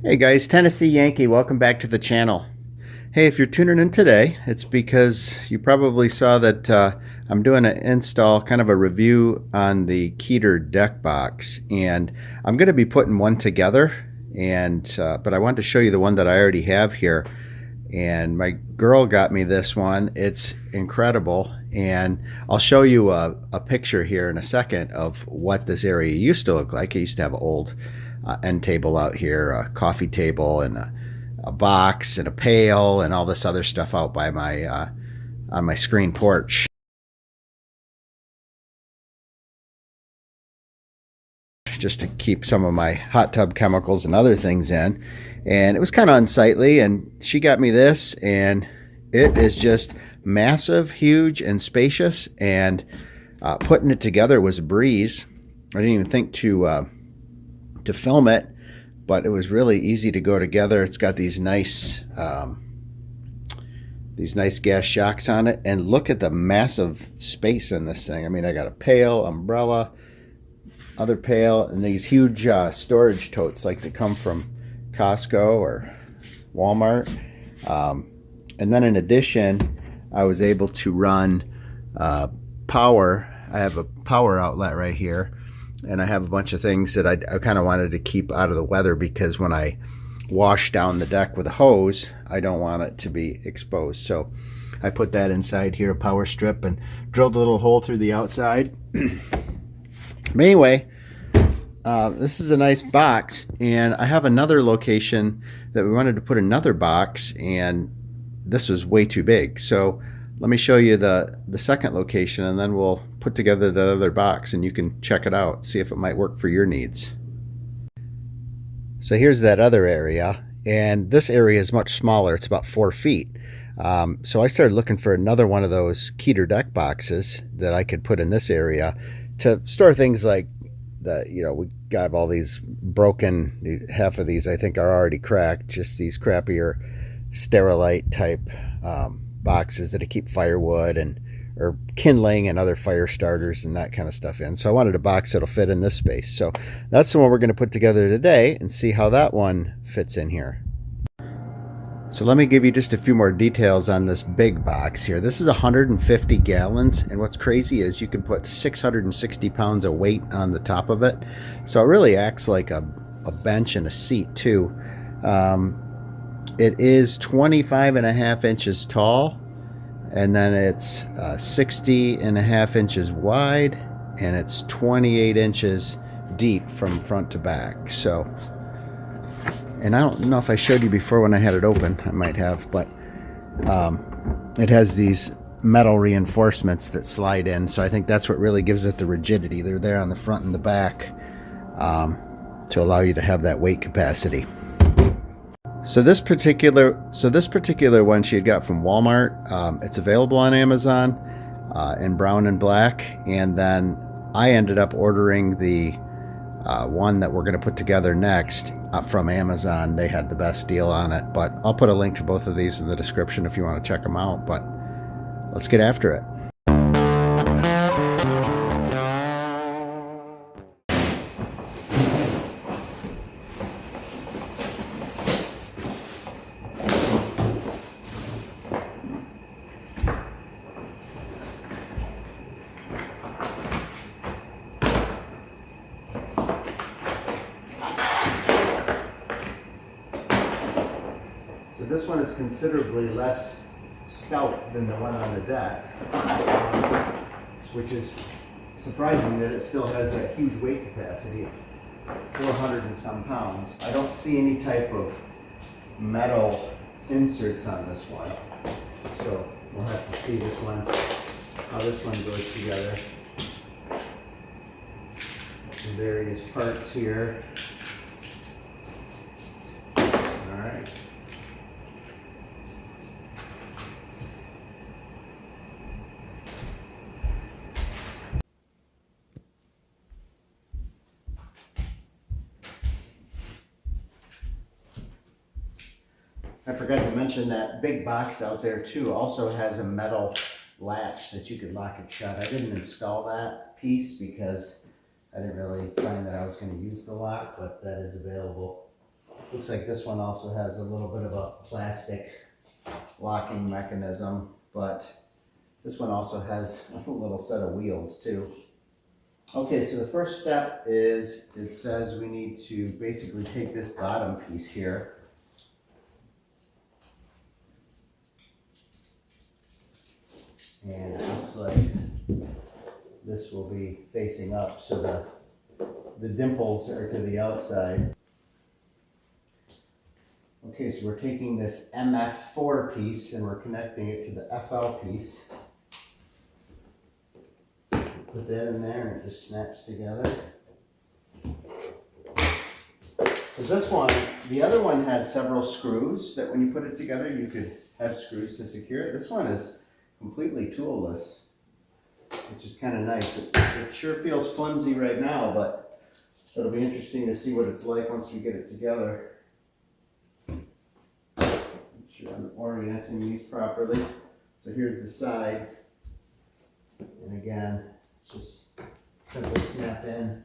Hey guys, Tennessee Yankee, welcome back to the channel. Hey, if you're tuning in today, it's because you probably saw that I'm doing an install, kind of a review on the Keter deck box, and I'm going to be putting one together, and but I wanted to show you the one that I already have here. And my girl got me this one. It's incredible, and I'll show you a picture here in a second of what this area used to look like. I used to have an old end table out here, a coffee table, and a box and a pail and all this other stuff out by my on my screen porch, just to keep some of my hot tub chemicals and other things in. And it was kind of unsightly, and she got me this, and it is just massive, huge, and spacious, and putting it together was a breeze. I didn't even think to film it, but it was really easy to go together. It's got these nice gas shocks on it, and look at the massive space in this thing. I mean, I got a pail, umbrella, other pail, and these huge storage totes like they come from Costco or Walmart. And then in addition, I was able to run power. I have a power outlet right here, and I have a bunch of things that I kind of wanted to keep out of the weather, because when I wash down the deck with a hose, I don't want it to be exposed. So I put that inside here, a power strip, and drilled a little hole through the outside. But anyway, this is a nice box, and I have another location that we wanted to put another box, and this was way too big. So let me show you the second location, and then we'll put together that other box, and you can check it out, see if it might work for your needs. So here's that other area, and this area is much smaller. It's about 4 feet. So I started looking for another one of those Keter deck boxes that I could put in this area to store things like we got all these broken, half of these I think are already cracked, just these crappier Sterilite type boxes that keep firewood or kindling and other fire starters and that kind of stuff in. So I wanted a box that'll fit in this space. So that's the one we're going to put together today and see how that one fits in here. So let me give you just a few more details on this big box here. This is 150 gallons, and what's crazy is you can put 660 pounds of weight on the top of it. So it really acts like a bench and a seat too. It is 25.5 inches tall, and then it's 60.5 inches wide, and it's 28 inches deep from front to back. So, and I don't know if I showed you before when I had it open. I might have, but it has these metal reinforcements that slide in. So I think that's what really gives it the rigidity. They're there on the front and the back to allow you to have that weight capacity. So this particular one she had got from Walmart. It's available on Amazon in brown and black, and then I ended up ordering the one that we're going to put together next from Amazon. They had the best deal on it, but I'll put a link to both of these in the description if you want to check them out. But let's get after it. So this one is considerably less stout than the one on the deck, which is surprising that it still has that huge weight capacity of 400 and some pounds. I don't see any type of metal inserts on this one, so we'll have to see this one, how this one goes together. The various parts here. All right. I forgot to mention that big box out there too also has a metal latch that you could lock it shut. I didn't install that piece because I didn't really find that I was going to use the lock, but that is available. Looks like this one also has a little bit of a plastic locking mechanism, but this one also has a little set of wheels too. Okay, so the first step is, it says we need to basically take this bottom piece here and it looks like this will be facing up, so the dimples are to the outside. Okay, so we're taking this MF4 piece and we're connecting it to the FL piece. Put that in there and it just snaps together. So this one, the other one had several screws that when you put it together you could have screws to secure it. This one is completely toolless, which is kind of nice. It sure feels flimsy right now, but it'll be interesting to see what it's like once we get it together. Make sure I'm orienting these properly. So here's the side, and again, it's just simply snap in.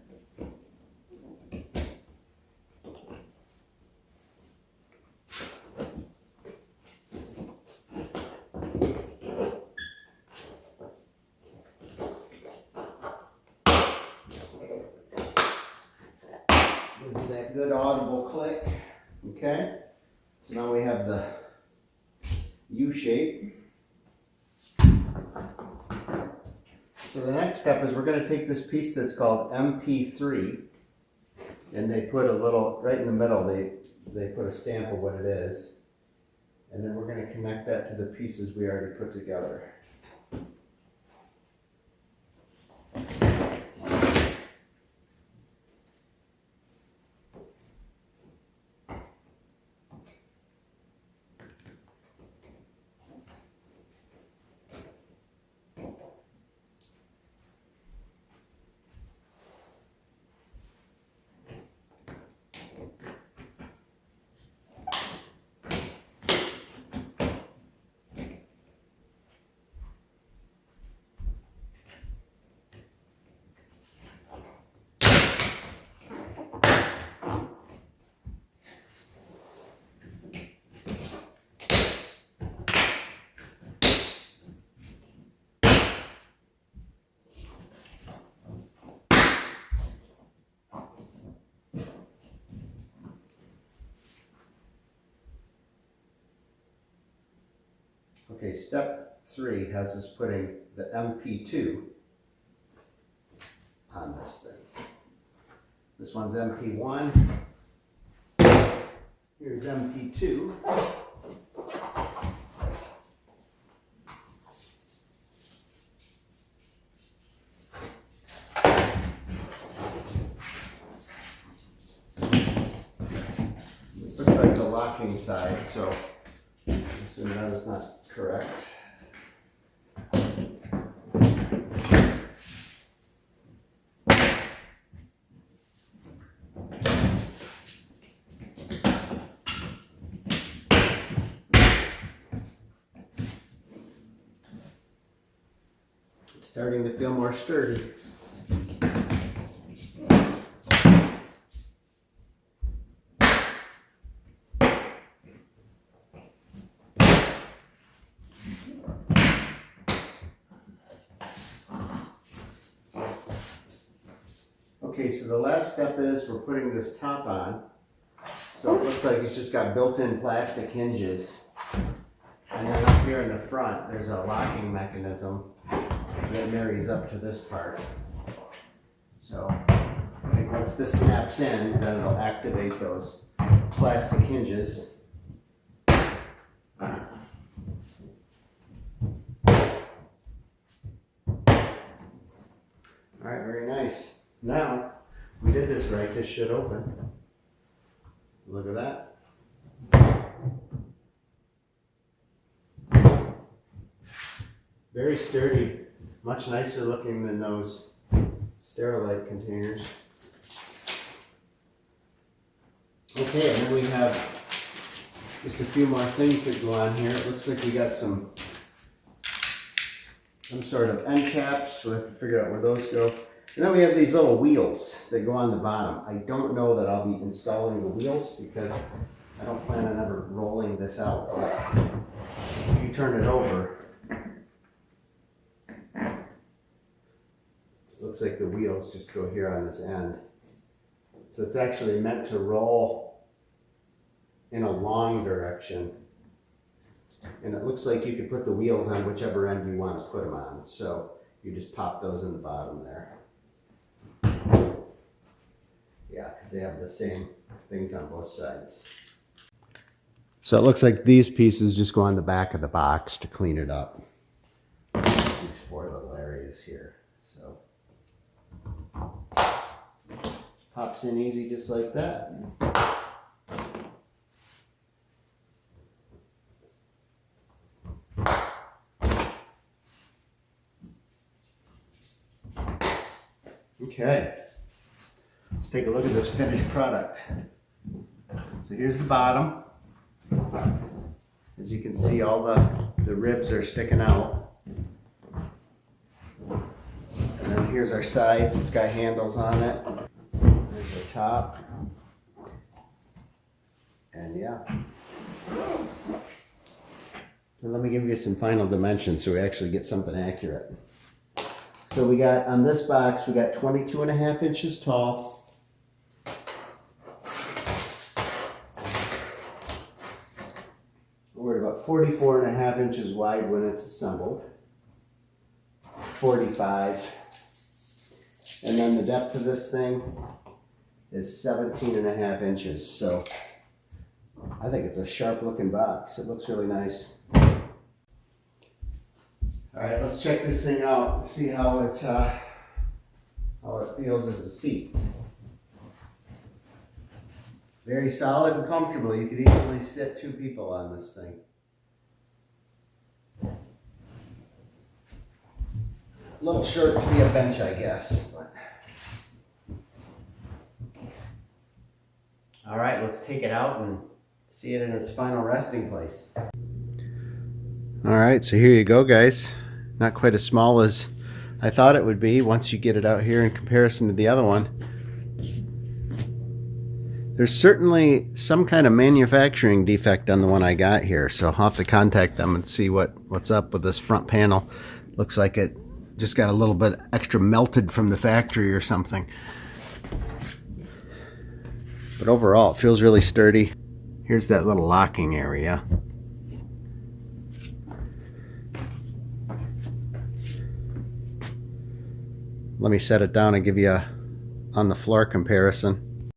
Gives it that good audible click. Okay, so now we have the U shape. So the next step is we're going to take this piece that's called MP3, and they put a little, right in the middle, they put a stamp of what it is, and then we're going to connect that to the pieces we already put together. Okay, step 3 has us putting the MP2 on this thing. This one's MP1. Here's MP2. This looks like the locking side, so assume that is not correct. It's starting to feel more sturdy. Okay, so the last step is we're putting this top on. So it looks like it's just got built-in plastic hinges. And then up here in the front, there's a locking mechanism that marries up to this part. So I think once this snaps in, then it'll activate those plastic hinges. All right, very nice. Now, we did this right, this should open. Look at that. Very sturdy, much nicer looking than those Sterilite containers. Okay, and then we have just a few more things that go on here. It looks like we got some sort of end caps. We'll have to figure out where those go. And then we have these little wheels that go on the bottom. I don't know that I'll be installing the wheels because I don't plan on ever rolling this out. But if you turn it over, it looks like the wheels just go here on this end. So it's actually meant to roll in a long direction. And it looks like you could put the wheels on whichever end you want to put them on. So you just pop those in the bottom there. Yeah, because they have the same things on both sides. So it looks like these pieces just go on the back of the box to clean it up. These 4 little areas here. So pops in easy just like that. Okay, let's take a look at this finished product. So here's the bottom. As you can see, all the ribs are sticking out. And then here's our sides. It's got handles on it. There's our top. And yeah. And let me give you some final dimensions so we actually get something accurate. So we got, on this box, we got 22.5 inches tall. We're about 44.5 inches wide when it's assembled. 45. And then the depth of this thing is 17.5 inches. So I think it's a sharp looking box. It looks really nice. All right, let's check this thing out and see how it feels as a seat. Very solid and comfortable. You could easily sit 2 people on this thing. A little short to be a bench, I guess. But. All right, let's take it out and see it in its final resting place. All right, so here you go, guys. Not quite as small as I thought it would be once you get it out here in comparison to the other one. There's certainly some kind of manufacturing defect on the one I got here, so I'll have to contact them and see what's up with this front panel. Looks like it just got a little bit extra melted from the factory or something. But overall, it feels really sturdy. Here's that little locking area. Let me set it down and give you a on the floor comparison.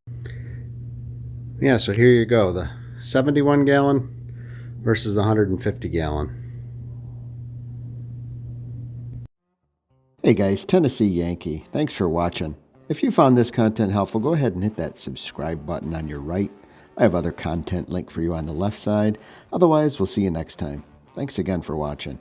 Yeah, so here you go, the 71 gallon versus the 150 gallon. Hey guys, Tennessee Yankee. Thanks for watching. If you found this content helpful, go ahead and hit that subscribe button on your right. I have other content linked for you on the left side. Otherwise, we'll see you next time. Thanks again for watching.